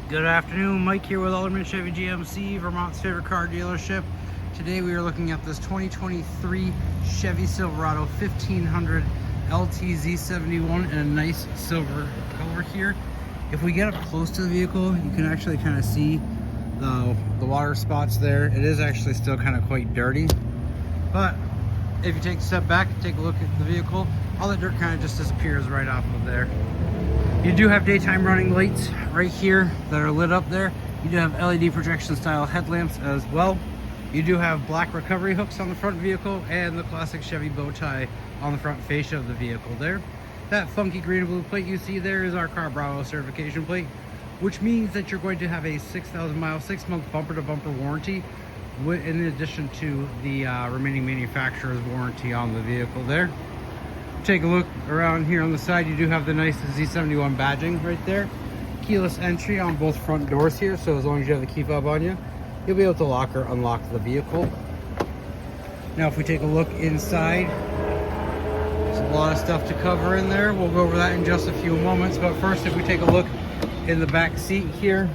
Good afternoon, Mike here with Alderman Chevy GMC, Vermont's favorite car dealership. Today we are looking at this 2023 Chevy Silverado 1500 LT Z71 in a nice silver color here. If we get up close to the vehicle, you can actually kind of see the water spots there. It is actually still kind of quite dirty, but if you take a step back, take a look at the vehicle, all that dirt kind of just disappears right off of there. You do have daytime running lights right here that are lit up there. You do have LED projection style headlamps as well. You do have black recovery hooks on the front vehicle and the classic Chevy bow tie on the front fascia of the vehicle there. That funky green and blue plate you see there is our Car Bravo certification plate, which means that you're going to have a 6,000 mile, 6-month bumper to bumper warranty in addition to the remaining manufacturer's warranty on the vehicle there. Take a look around here on the side. You do have the nice Z71 badging right there. Keyless entry on both front doors here, so as long as you have the key fob on you, you'll be able to lock or unlock the vehicle. Now if we take a look inside, there's a lot of stuff to cover in there. We'll go over that in just a few moments, but first if we take a look in the back seat here,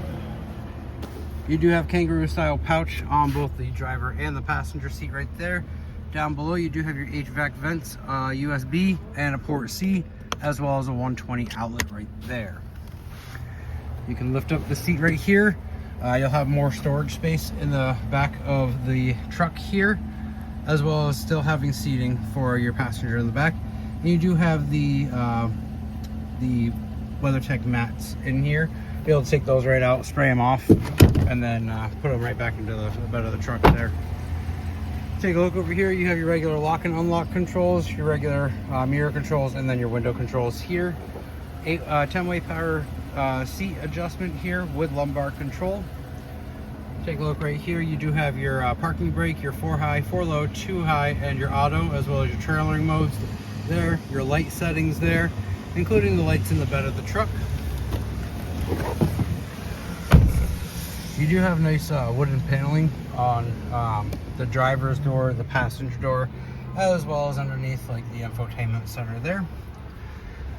you do have kangaroo style pouch on both the driver and the passenger seat right there. Down below you do have your HVAC vents, USB and a port C, as well as a 120 outlet right there. You can lift up the seat right here. You'll have more storage space in the back of the truck here, as well as still having seating for your passenger in the back. And you do have the WeatherTech mats in here. Be able to take those right out, spray them off, and then put them right back into the bed of the truck there. Take a look over here. You have your regular lock and unlock controls, your regular mirror controls, and then your window controls here. A 10-way power seat adjustment here with lumbar control. Take a look right here. You do have your parking brake, your 4 high, 4 low, 2 high, and your auto, as well as your trailering modes there, your light settings there, including the lights in the bed of the truck. You do have nice wooden paneling on the driver's door, the passenger door, as well as underneath like the infotainment center there.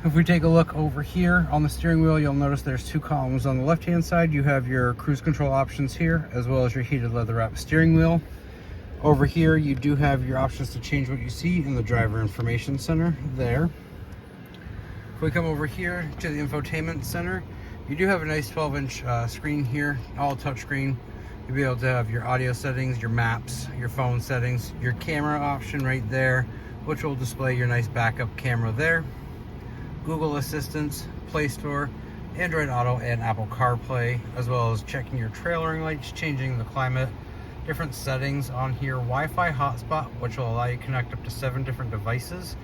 If we take a look over here on the steering wheel, you'll notice there's 2 columns. On the left hand side you have your cruise control options here, as well as your heated leather wrap steering wheel. Over here you do have your options to change what you see in the driver information center there. If we come over here to the infotainment center, you do have a nice 12-inch screen here, all touchscreen. You'll be able to have your audio settings, your maps, your phone settings, your camera option right there, which will display your nice backup camera there. Google Assistant, Play Store, Android Auto, and Apple CarPlay, as well as checking your trailering lights, changing the climate, different settings on here. Wi-Fi hotspot, which will allow you to connect up to 7 different devices.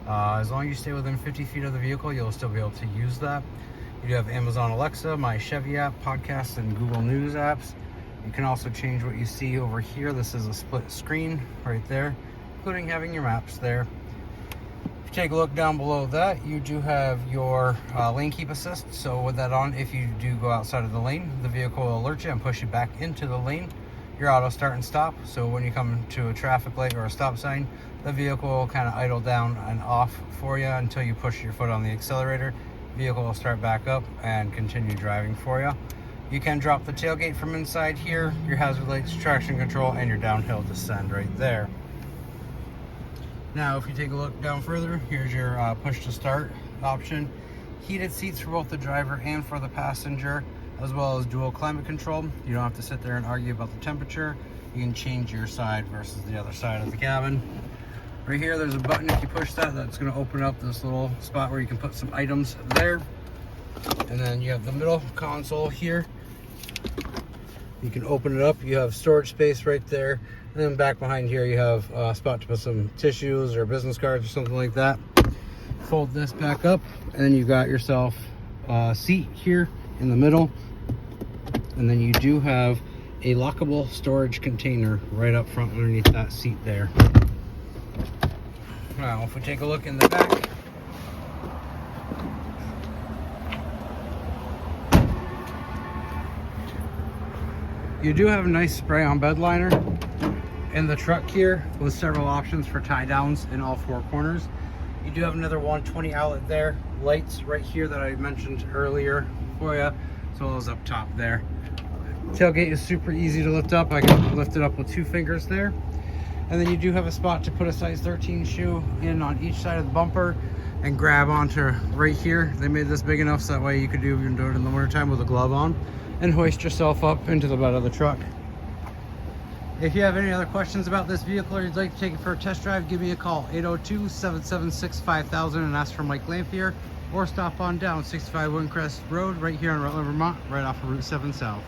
As long as you stay within 50 feet of the vehicle, you'll still be able to use that. You do have Amazon Alexa, My Chevy app, podcasts, and Google News apps. You can also change what you see over here. This is a split screen right there, including having your maps there. If you take a look down below that, you do have your lane keep assist. So with that on, if you do go outside of the lane, the vehicle will alert you and push you back into the lane. Your auto start and stop. So when you come to a traffic light or a stop sign, the vehicle will kind of idle down and off for you until you push your foot on the accelerator. Vehicle will start back up and continue driving for you. You can drop the tailgate from inside here, your hazard lights, traction control, and your downhill descend right there. Now if you take a look down further, here's your push to start option. Heated seats for both the driver and for the passenger, as well as dual climate control. You don't have to sit there and argue about the temperature. You can change your side versus the other side of the cabin. Right here, there's a button. If you push that, that's going to open up this little spot where you can put some items there. And then you have the middle console here. You can open it up. You have storage space right there. And then back behind here, you have a spot to put some tissues or business cards or something like that. Fold this back up, and then you've got yourself a seat here in the middle. And then you do have a lockable storage container right up front underneath that seat there. Now, if we take a look in the back, you do have a nice spray-on bed liner in the truck here with several options for tie downs in all 4 corners. You do have another 120 outlet there, lights right here that I mentioned earlier for you, as well as up top there. Tailgate is super easy to lift up. I can lift it up with 2 fingers there. And then you do have a spot to put a size 13 shoe in on each side of the bumper and grab onto right here. They made this big enough so that way you could even do it in the wintertime with a glove on and hoist yourself up into the bed of the truck. If you have any other questions about this vehicle or you'd like to take it for a test drive, give me a call, 802-776-5000, and ask for Mike Lamphere, or stop on down 65 Windcrest Road right here in Rutland, Vermont, right off of Route 7 South.